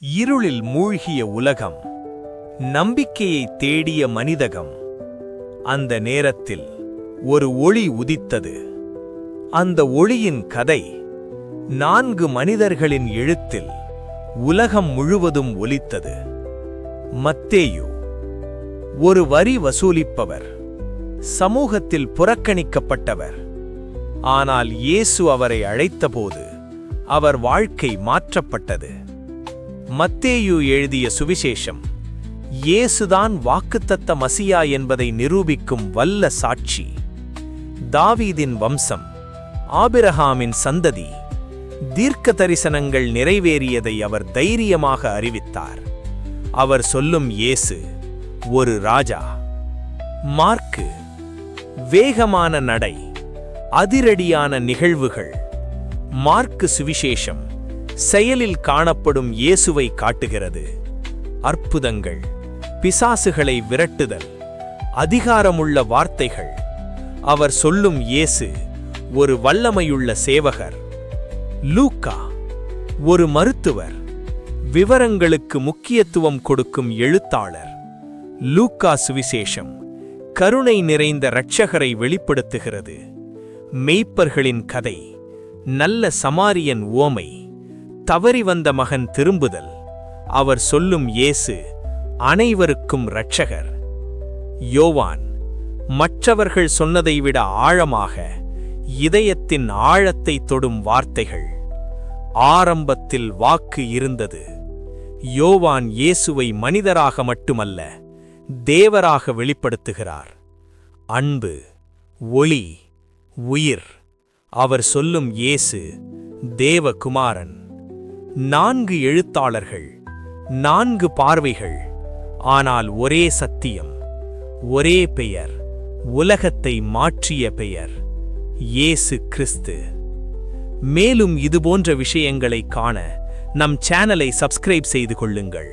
இருளில் மூழ்கிய உலகம், நம்பிக்கையை தேடிய மனிதகம். அந்த நேரத்தில் ஒரு ஒளி உதித்தது. அந்த ஒளியின் கதை 4 மனிதர்களின் எழுத்தில் உலகம் முழுவதும் ஒலித்தது. மத்தேயு ஒரு வரி வசூலிப்பவர், சமூகத்தில் புறக்கணிக்கப்பட்டவர். ஆனால் இயேசு அவரை அழைத்தபோது அவர் வாழ்க்கை மாற்றப்பட்டது. மத்தேயு எழுதிய சுவிசேஷம் இயேசுதான் வாக்குத்தத்த மசியா என்பதை நிரூபிக்கும் வல்ல சாட்சி. தாவீதின் வம்சம், ஆபிரகாமின் சந்ததி, தீர்க்க தரிசனங்கள் நிறைவேறியதை அவர் தைரியமாக அறிவித்தார். அவர் சொல்லும் இயேசு ஒரு ராஜா. மார்க்கு வேகமான நடை, அதிரடியான நிகழ்வுகள். மார்க்கு சுவிசேஷம் செயலில் காணப்படும் இயேசுவை காட்டுகிறது. அற்புதங்கள், பிசாசுகளை விரட்டுதல், அதிகாரமுள்ள வார்த்தைகள். அவர் சொல்லும் இயேசு ஒரு வல்லமையுள்ள சேவகர். லூக்கா ஒரு மருத்துவர், விவரங்களுக்கு முக்கியத்துவம் கொடுக்கும் எழுத்தாளர். லூக்கா சுவிசேஷம் கருணை நிறைந்த இரட்சகரை வெளிப்படுத்துகிறது. மெய்ப்பர்களின் கதை, நல்ல சமாரியன் உவமை, தவறி வந்த மகன் திரும்புதல். அவர் சொல்லும் இயேசு அனைவருக்கும் இரட்சகர். யோவான் மற்றவர்கள் சொன்னதை விட ஆழமாக, இதயத்தின் ஆழத்தை தொடும் வார்த்தைகள். ஆரம்பத்தில் வாக்கு இருந்தது. யோவான் இயேசுவை மனிதராக மட்டுமல்ல, தேவராக வெளிப்படுத்துகிறார். அன்பு, ஒளி, உயிர். அவர் சொல்லும் இயேசு தேவகுமாரன். 4 எழுத்தாளர்கள், 4 பார்வைகள், ஆனால் ஒரே சத்தியம், ஒரே பெயர், உலகத்தை மாற்றிய பெயர், இயேசு கிறிஸ்து. மேலும் இதுபோன்ற விஷயங்களை காண நம் சேனலை சப்ஸ்கிரைப் செய்து கொள்ளுங்கள்.